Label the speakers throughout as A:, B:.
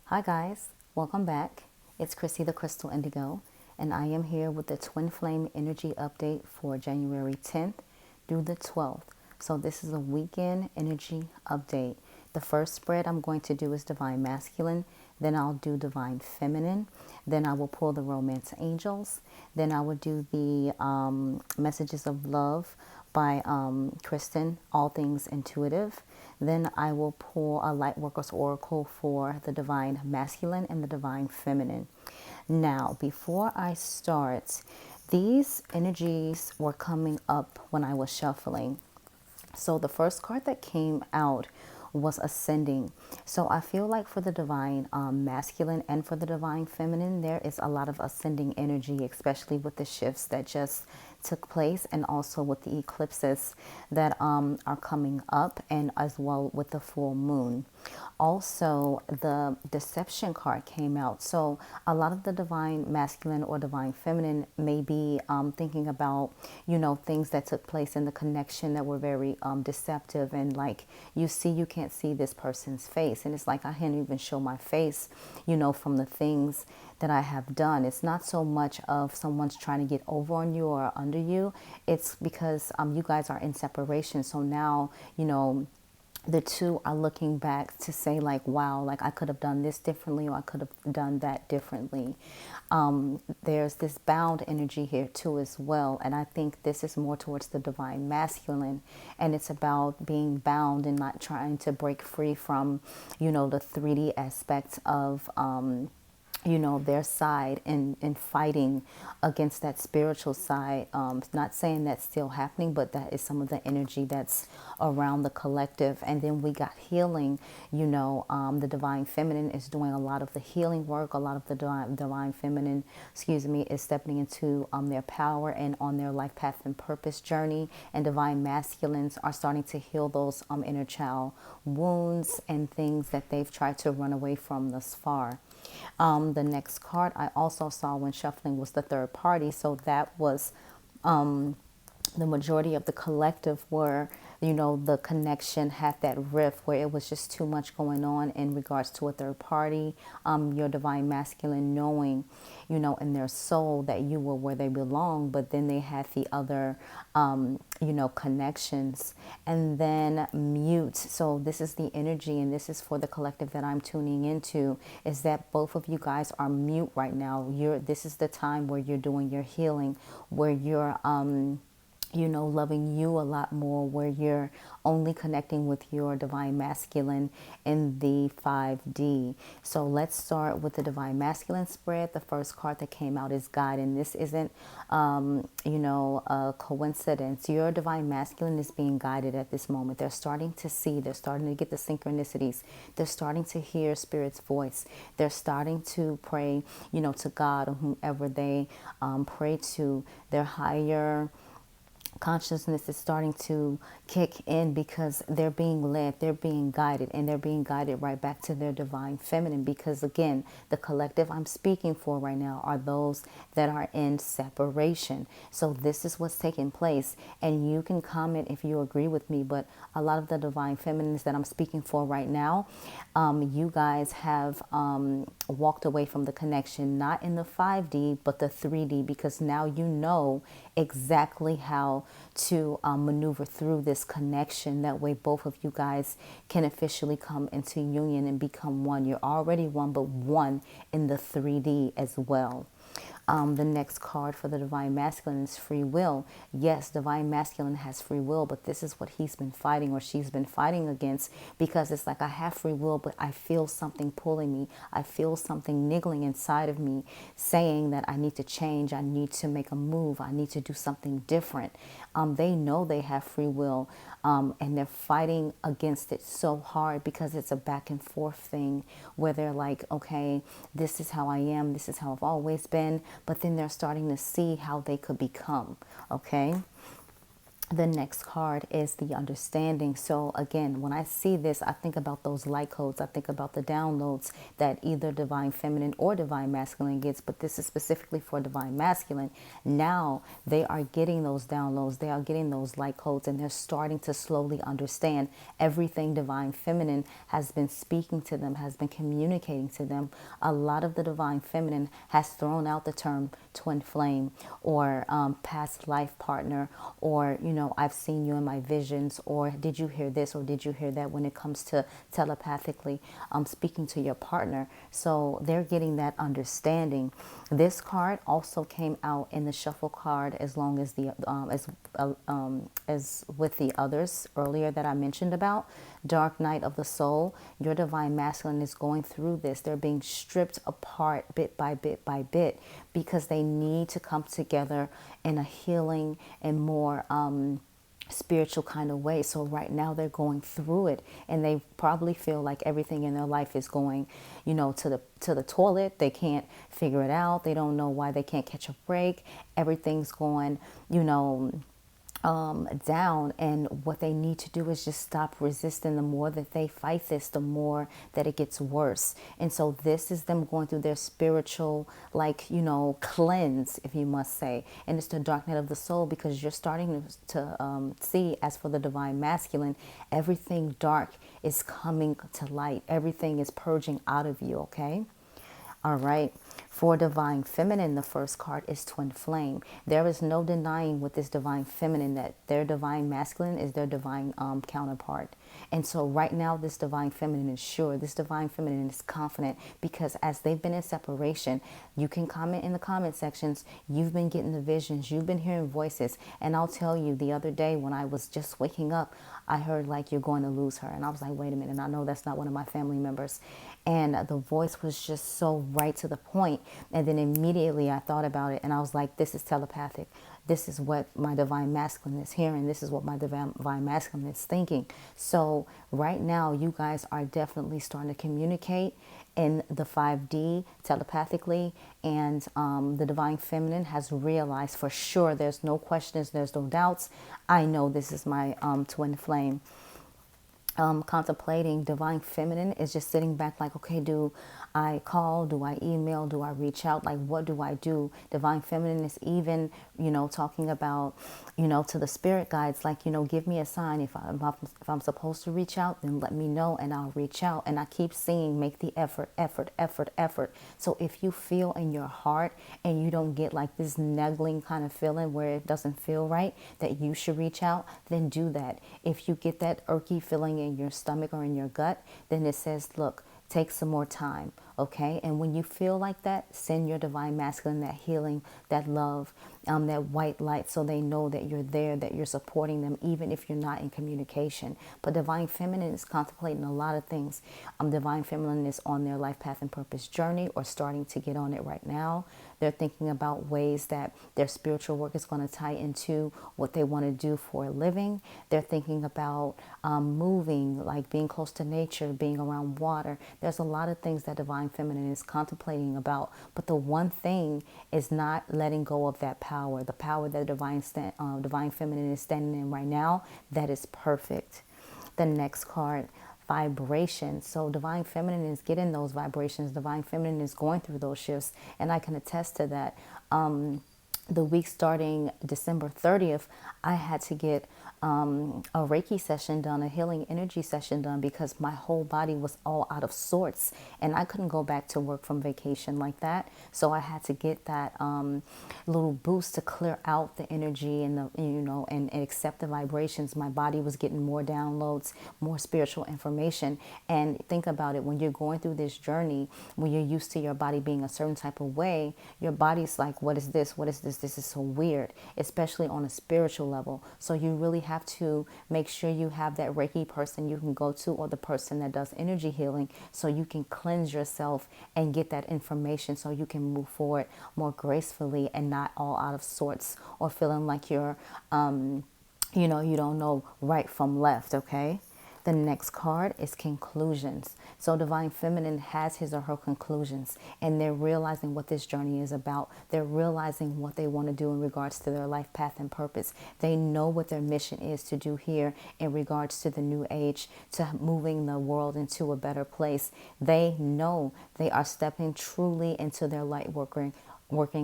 A: Hi guys, welcome back. It's Chrissy the Crystal Indigo, and I am here with the Twin Flame Energy Update for January 10th through the 12th. So this is a weekend energy update. The first spread I'm going to do is Divine Masculine, then I'll do Divine Feminine, then I will pull the Romance Angels, then I will do the Messages of Love by Kristen, All Things Intuitive. Then I will pull a Lightworkers Oracle for the Divine Masculine and the Divine Feminine. Now, before I start, these energies were coming up when I was shuffling. So the first card that came out was ascending. So I feel like for the divine masculine and for the divine feminine, there is a lot of ascending energy, especially with the shifts that just took place and also with the eclipses that are coming up, and as well with the full moon. Also, the deception card came out. So a lot of the divine masculine or divine feminine may be thinking about, things that took place in the connection that were very deceptive, and like you can't see this person's face, and it's like I can't even show my face, from the things that I have done. It's not so much of someone's trying to get over on you or under you. It's because you guys are in separation. So now, the two are looking back to say like, wow, like I could have done this differently, or I could have done that differently. There's this bound energy here too as well. And I think this is more towards the divine masculine, and it's about being bound and not trying to break free from, the 3D aspects of, their side, and fighting against that spiritual side. Not saying that's still happening, but that is some of the energy that's around the collective. And then we got healing. The divine feminine is doing a lot of the healing work. A lot of the divine feminine, is stepping into their power and on their life path and purpose journey. And divine masculines are starting to heal those inner child wounds and things that they've tried to run away from thus far. The next card I also saw when shuffling was the third party. So that was the majority of the collective were, the connection had that rift where it was just too much going on in regards to a third party. Your divine masculine knowing, in their soul that you were where they belong, but then they had the other, connections. And then mute. So this is the energy, and this is for the collective that I'm tuning into, is that both of you guys are mute right now. This is the time where you're doing your healing, where you're, loving you a lot more, where you're only connecting with your divine masculine in the 5D. So let's start with the divine masculine spread. The first card that came out is guide, and this isn't, a coincidence. Your divine masculine is being guided at this moment. They're starting to see, they're starting to get the synchronicities. They're starting to hear Spirit's voice. They're starting to pray, to God or whomever they pray to. Their higher consciousness is starting to kick in because they're being led, they're being guided, and they're being guided right back to their divine feminine. Because again, the collective I'm speaking for right now are those that are in separation. So this is what's taking place, and you can comment if you agree with me, but a lot of the divine feminines that I'm speaking for right now, you guys have walked away from the connection, not in the 5D but the 3D, because now you know exactly how to maneuver through this connection. That way both of you guys can officially come into union and become one. You're already one, but one in the 3D as well. The next card for the divine masculine is free will. Yes, divine masculine has free will, but this is what he's been fighting or she's been fighting against, because it's like, I have free will, but I feel something pulling me. I feel something niggling inside of me saying that I need to change. I need to make a move. I need to do something different. They know they have free will, and they're fighting against it so hard because it's a back and forth thing where they're like, okay, this is how I am. This is how I've always been. But then they're starting to see how they could become. Okay. The next card is the understanding. So again, when I see this, I think about those light codes. I think about the downloads that either divine feminine or divine masculine gets, but this is specifically for divine masculine. Now they are getting those downloads, they are getting those light codes, and they're starting to slowly understand everything divine feminine has been speaking to them, has been communicating to them. A lot of the divine feminine has thrown out the term twin flame or past life partner, or I've seen you in my visions, or did you hear this, or did you hear that, when it comes to telepathically speaking to your partner. So they're getting that understanding. This card also came out in the shuffle card, as long as the as with the others earlier that I mentioned about. Dark night of the soul. Your divine masculine is going through this. They're being stripped apart bit by bit by bit, because they need to come together in a healing and more spiritual kind of way. So right now they're going through it, and they probably feel like everything in their life is going, to the toilet. They can't figure it out. They don't know why they can't catch a break. Everything's going, down, and what they need to do is just stop resisting. The more that they fight this, the more that it gets worse. And so this is them going through their spiritual, cleanse, if you must say. And it's the dark night of the soul, because you're starting to see, as for the divine masculine, everything dark is coming to light. Everything is purging out of you, okay? All right. For divine feminine, the first card is twin flame. There is no denying with this divine feminine that their divine masculine is their divine counterpart. And so right now, this divine feminine is sure. This divine feminine is confident, because as they've been in separation, you can comment in the comment sections. You've been getting the visions. You've been hearing voices. And I'll tell you, the other day when I was just waking up, I heard like, you're going to lose her. And I was like, wait a minute. And I know that's not one of my family members. And the voice was just so right to the point. And then immediately I thought about it, and I was like, this is telepathic. This is what my divine masculine is hearing. This is what my divine masculine is thinking. So right now, you guys are definitely starting to communicate in the 5D telepathically. And the divine feminine has realized for sure, there's no questions, there's no doubts. I know this is my twin flame. Contemplating. Divine feminine is just sitting back like, okay, do I call? Do I email? Do I reach out? Like, what do I do? Divine feminine is even, talking about, to the spirit guides, like, give me a sign. If I'm supposed to reach out, then let me know and I'll reach out. And I keep saying, make the effort, effort, effort, effort. So if you feel in your heart and you don't get like this niggling kind of feeling where it doesn't feel right, that you should reach out, then do that. If you get that irky feeling in your stomach or in your gut, then it says, look, take some more time, okay? And when you feel like that, send your divine masculine that healing, that love, that white light, so they know that you're there, that you're supporting them, even if you're not in communication. But divine feminine is contemplating a lot of things. Divine feminine is on their life path and purpose journey, or starting to get on it right now. They're thinking about ways that their spiritual work is going to tie into what they want to do for a living. They're thinking about moving, like being close to nature, being around water. There's a lot of things that divine feminine is contemplating about. But the one thing is not letting go of that power. The power that divine feminine is standing in right now, that is perfect. The next card, vibration. So divine feminine is getting those vibrations. Divine feminine is going through those shifts, and I can attest to that. The week starting December 30th, I had to get a Reiki session done, a healing energy session done, because my whole body was all out of sorts, and I couldn't go back to work from vacation like that. So I had to get that little boost to clear out the energy and the and accept the vibrations. My body was getting more downloads, more spiritual information. And think about it, when you're going through this journey, when you're used to your body being a certain type of way, your body's like, what is this? What is this? This is so weird, especially on a spiritual level. So you really have to make sure you have that Reiki person you can go to, or the person that does energy healing, so you can cleanse yourself and get that information, so you can move forward more gracefully and not all out of sorts, or feeling like you're, you don't know right from left, okay? The next card is conclusions. So Divine Feminine has his or her conclusions, and they're realizing what this journey is about. They're realizing what they want to do in regards to their life path and purpose. They know what their mission is to do here in regards to the new age, to moving the world into a better place. They know they are stepping truly into their light working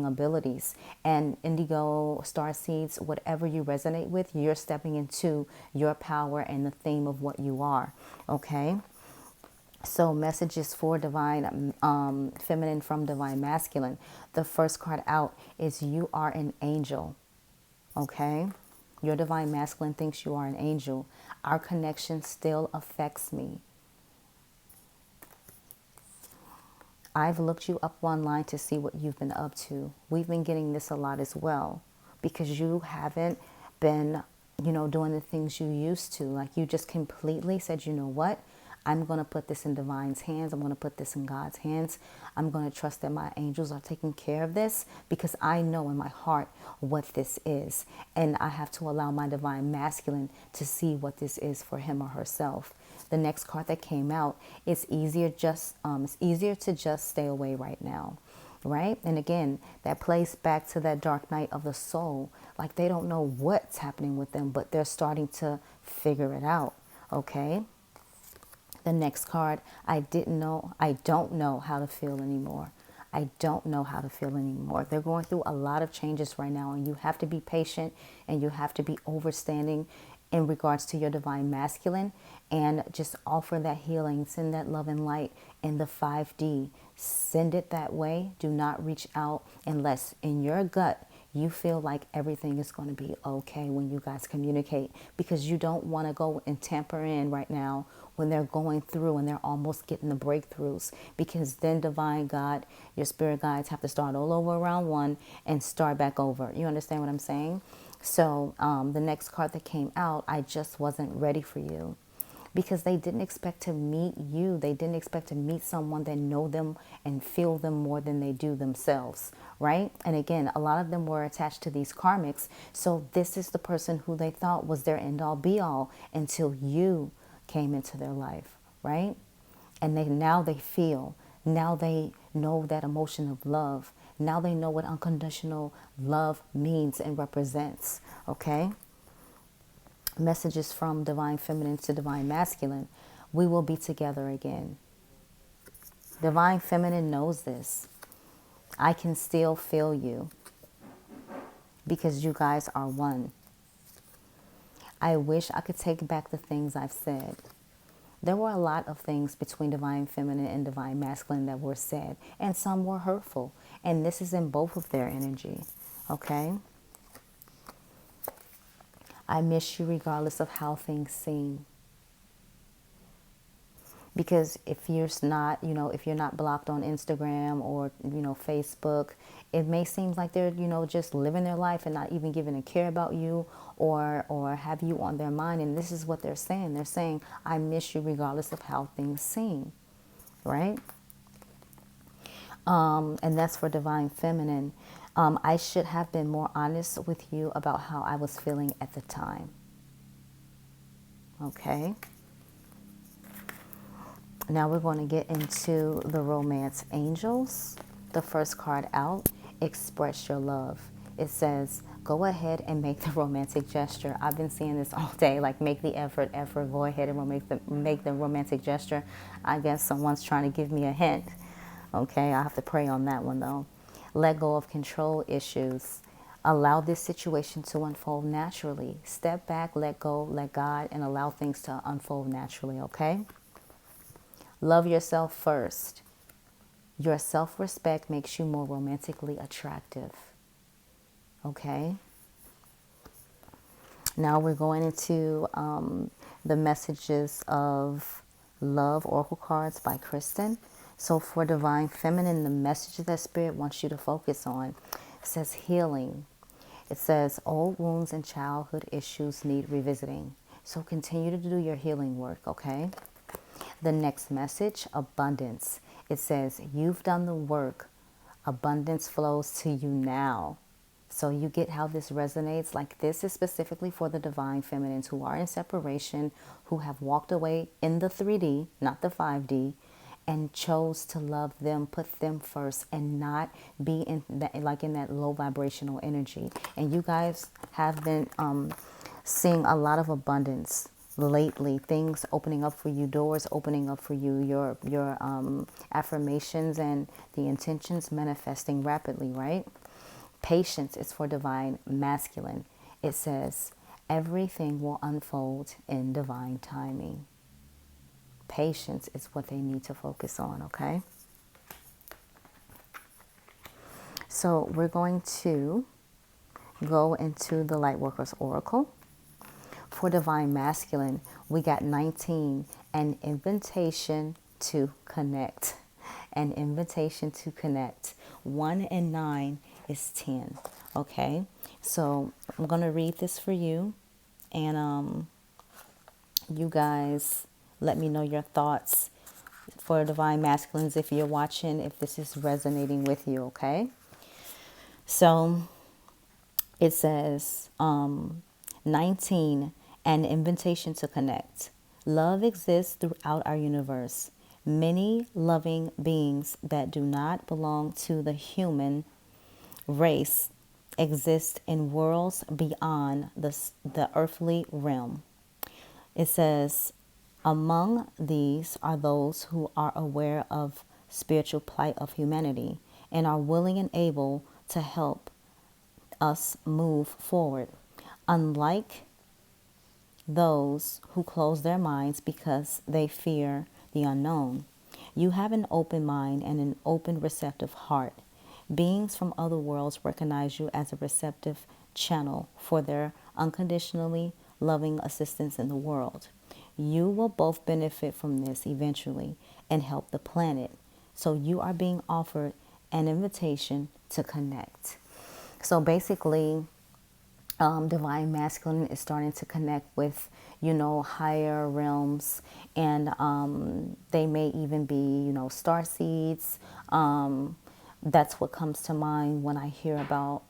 A: abilities. And indigo, star seeds, whatever you resonate with, you're stepping into your power and the theme of what you are. Okay, so messages for divine feminine from divine masculine. The first card out is you are an angel. Okay, your divine masculine thinks you are an angel. Our connection still affects me. I've looked you up online to see what you've been up to. We've been getting this a lot as well, because you haven't been, doing the things you used to. Like, you just completely said, you know what? I'm going to put this in divine's hands. I'm going to put this in God's hands. I'm going to trust that my angels are taking care of this, because I know in my heart what this is. And I have to allow my divine masculine to see what this is for him or herself. The next card that came out, it's easier to just stay away right now. Right? And again, that plays back to that dark night of the soul. Like, they don't know what's happening with them, but they're starting to figure it out. Okay? The next card, I don't know how to feel anymore. I don't know how to feel anymore. They're going through a lot of changes right now, and you have to be patient, and you have to be overstanding in regards to your divine masculine, and just offer that healing. Send that love and light in the 5D. Send it that way. Do not reach out unless in your gut you feel like everything is going to be okay when you guys communicate, because you don't want to go and tamper in right now when they're going through and they're almost getting the breakthroughs, because then divine God, your spirit guides, have to start all over around one and start back over. You understand what I'm saying? So the next card that came out, I just wasn't ready for you, because they didn't expect to meet you. They didn't expect to meet someone that know them and feel them more than they do themselves, right? And again, a lot of them were attached to these karmics. So this is the person who they thought was their end all be all until you came into their life, right? And now they feel, now they know that emotion of love. Now they know what unconditional love means and represents, okay? Messages from divine feminine to divine masculine. We will be together again. Divine feminine knows this. I can still feel you, because you guys are one. I wish I could take back the things I've said. There were a lot of things between divine feminine and divine masculine that were said, and some were hurtful. And this is in both of their energy, okay? I miss you regardless of how things seem. Because if you're not, if you're not blocked on Instagram or, Facebook, it may seem like they're, just living their life and not even giving a care about you or have you on their mind. And this is what they're saying. They're saying, I miss you regardless of how things seem, right? And that's for divine feminine. I should have been more honest with you about how I was feeling at the time. Okay. Now we're going to get into the romance angels. The first card out, express your love. It says, go ahead and make the romantic gesture. I've been seeing this all day, like make the effort, go ahead and make the romantic gesture. I guess someone's trying to give me a hint. Okay, I have to pray on that one though. Let go of control issues. Allow this situation to unfold naturally. Step back, let go, let God, and allow things to unfold naturally, okay? Love yourself first. Your self-respect makes you more romantically attractive. Okay? Now we're going into the messages of love oracle cards by Kristen. So for divine feminine, the message that spirit wants you to focus on says healing. It says old wounds and childhood issues need revisiting. So continue to do your healing work, okay? The next message, abundance. It says, you've done the work. Abundance flows to you now. So you get how this resonates. Like, this is specifically for the divine feminines who are in separation, who have walked away in the 3D, not the 5D, and chose to love them, put them first, and not be in that, like in that low vibrational energy. And you guys have been seeing a lot of abundance lately, things opening up for you, doors opening up for you, your affirmations and the intentions manifesting rapidly, right? Patience is for divine masculine. It says everything will unfold in divine timing. Patience is what they need to focus on, okay? So we're going to go into the Lightworkers Oracle. For divine masculine, we got 19, an invitation to connect. An invitation to connect. 1 and 9 is 10. Okay, so I'm going to read this for you, and you guys let me know your thoughts for divine masculines if you're watching, if this is resonating with you. Okay, so it says 19, an invitation to connect. Love exists throughout our universe. Many loving beings that do not belong to the human race exist in worlds beyond the earthly realm. It says, among these are those who are aware of spiritual plight of humanity and are willing and able to help us move forward. Unlike those who close their minds because they fear the unknown, you have an open mind and an open, receptive heart. Beings from other worlds recognize you as a receptive channel for their unconditionally loving assistance in the world. You will both benefit from this eventually and help the planet. So you are being offered an invitation to connect. So basically, divine masculine is starting to connect with, higher realms, and they may even be, star seeds. That's what comes to mind when I hear about,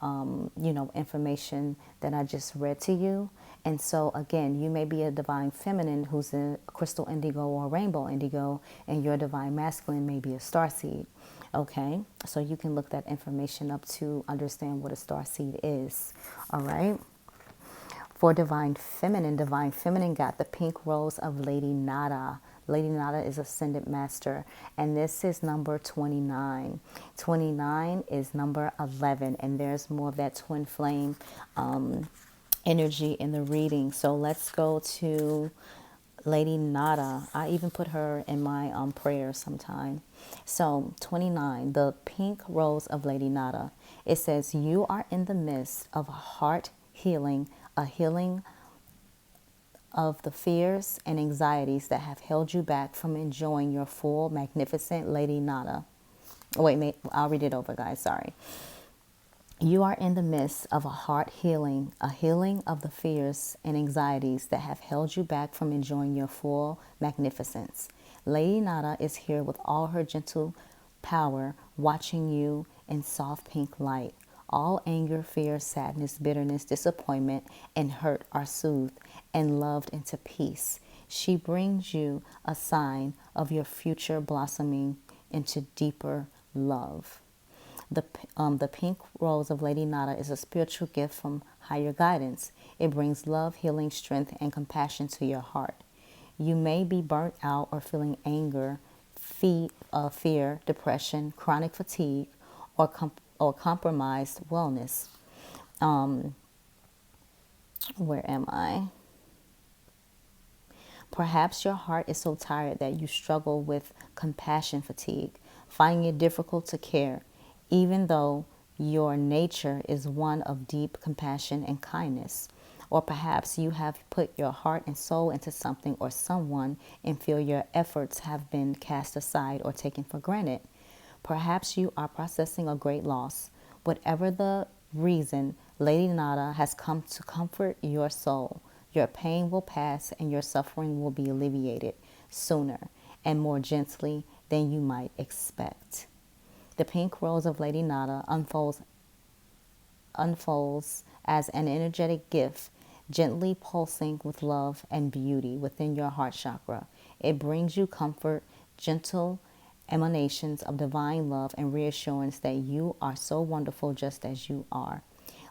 A: information that I just read to you. And so again, you may be a divine feminine who's a crystal indigo or rainbow indigo, and your divine masculine may be a star seed. Okay, so you can look that information up to understand what a star seed is. All right. For divine feminine got the pink rose of Lady Nada. Lady Nada is Ascended Master, and this is number 29. 29 is number 11, and there's more of that twin flame energy in the reading. So let's go to Lady Nada. I even put her in my prayer sometime. So 29, the pink rose of Lady Nada. It says, you are in the midst of a heart healing, a healing of the fears and anxieties that have held you back from enjoying your full, magnificent Lady Nada. Wait, I'll read it over, guys. Sorry. You are in the midst of a heart healing, a healing of the fears and anxieties that have held you back from enjoying your full magnificence. Lady Nada is here with all her gentle power, watching you in soft pink light. All anger, fear, sadness, bitterness, disappointment, and hurt are soothed and loved into peace. She brings you a sign of your future blossoming into deeper love. The pink rose of Lady Nada is a spiritual gift from higher guidance. It brings love, healing, strength, and compassion to your heart. You may be burnt out or feeling anger, fear, depression, chronic fatigue, or compromised wellness. Where am I? Perhaps your heart is so tired that you struggle with compassion fatigue, finding it difficult to care, even though your nature is one of deep compassion and kindness. Or perhaps you have put your heart and soul into something or someone and feel your efforts have been cast aside or taken for granted. Perhaps you are processing a great loss. Whatever the reason, Lady Nada has come to comfort your soul. Your pain will pass and your suffering will be alleviated sooner and more gently than you might expect. The pink rose of Lady Nada unfolds unfolds as an energetic gift, gently pulsing with love and beauty within your heart chakra. It brings you comfort, gentle emanations of divine love and reassurance that you are so wonderful just as you are.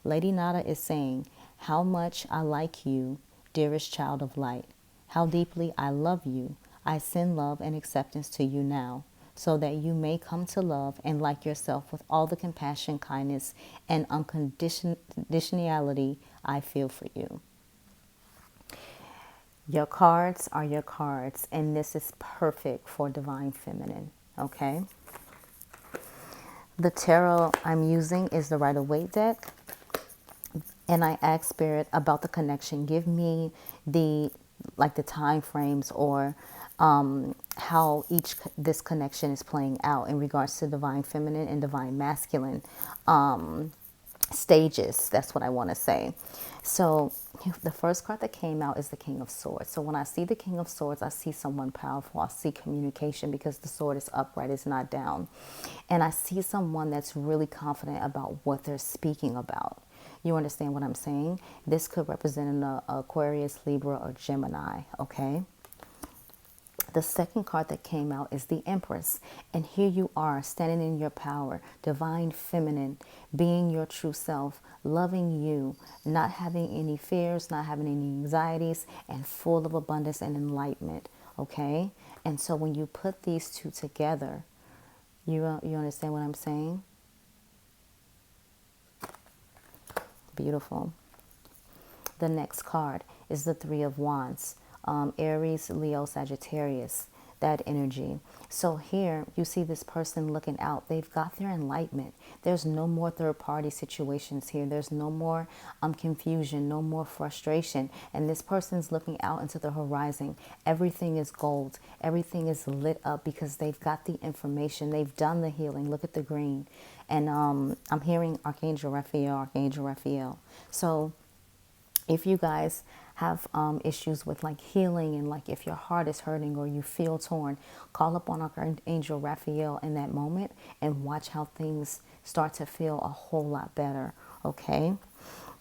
A: Lady Nada is saying, how much I like you, dearest child of light. How deeply I love you. I send love and acceptance to you now, so that you may come to love and like yourself with all the compassion, kindness, and unconditionality I feel for you. Your cards are your cards, and this is perfect for Divine Feminine, okay? The tarot I'm using is the Rider-Waite deck, and I asked Spirit about the connection. Give me the time frames or how this connection is playing out in regards to Divine Feminine and Divine Masculine stages. That's what I want to say. So the first card that came out is the King of Swords. So when I see the King of Swords, I see someone powerful. I see communication because the sword is upright, it's not down. And I see someone that's really confident about what they're speaking about. You understand what I'm saying? This could represent an Aquarius, Libra, or Gemini, okay? The second card that came out is the Empress. And here you are standing in your power, Divine Feminine, being your true self, loving you, not having any fears, not having any anxieties, and full of abundance and enlightenment, okay? And so when you put these two together, you understand what I'm saying? Beautiful. The next card is the Three of Wands. Aries, Leo, Sagittarius, that energy. So here you see this person looking out. They've got their enlightenment. There's no more third-party situations here. There's no more confusion, no more frustration. And this person's looking out into the horizon. Everything is gold. Everything is lit up because they've got the information. They've done the healing. Look at the green. And I'm hearing Archangel Raphael, Archangel Raphael. So if you guys have issues with like healing and like if your heart is hurting or you feel torn, call up on Archangel Raphael in that moment and watch how things start to feel a whole lot better, okay?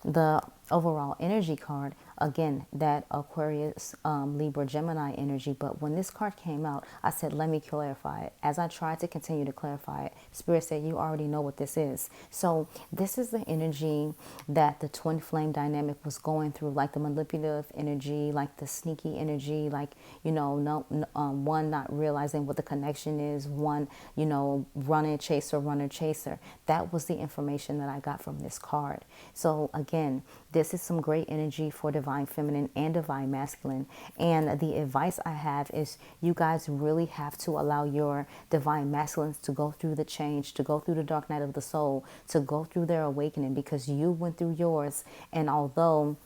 A: The overall energy card, again, that Aquarius, Libra, Gemini energy. But when this card came out, I said, let me clarify it. As I tried to continue to clarify it, Spirit said, you already know what this is. So this is the energy that the twin flame dynamic was going through, like the manipulative energy, like the sneaky energy, like, you know, one not realizing what the connection is, one, you know, runner chaser. That was the information that I got from this card. So again, this is some great energy for Divine Feminine and Divine Masculine. And the advice I have is you guys really have to allow your Divine Masculines to go through the change, to go through the dark night of the soul, to go through their awakening, because you went through yours. And although,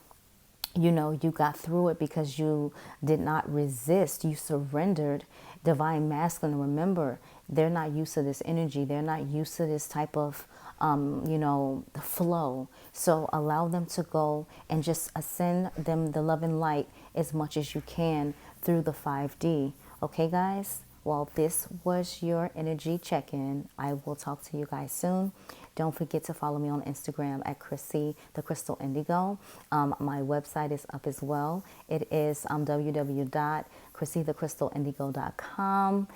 A: you know, you got through it because you did not resist, you surrendered. Divine Masculine, remember, they're not used to this energy. They're not used to this type of, you know, the flow. So allow them to go and just ascend them the love and light as much as you can through the 5D. Okay, guys? Well, this was your energy check-in. I will talk to you guys soon. Don't forget to follow me on Instagram at Chrissy the Crystal Indigo. My website is up as well. It is www.chrissythecrystalindigo.com.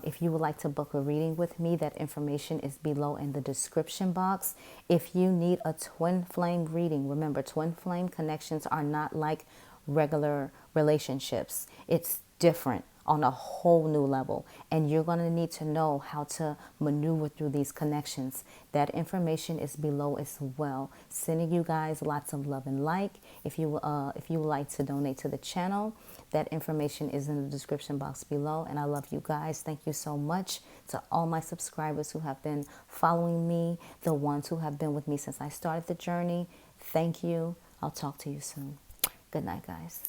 A: If you would like to book a reading with me, that information is below in the description box. If you need a twin flame reading, remember, twin flame connections are not like regular relationships. It's different on a whole new level, and you're going to need to know how to maneuver through these connections. That information is below as well. Sending you guys lots of love and like. If you would like to donate to the channel, that information is in the description box below. And I love you guys. Thank you so much to all my subscribers who have been following me, the ones who have been with me since I started the journey. Thank you. I'll talk to you soon. Good night, guys.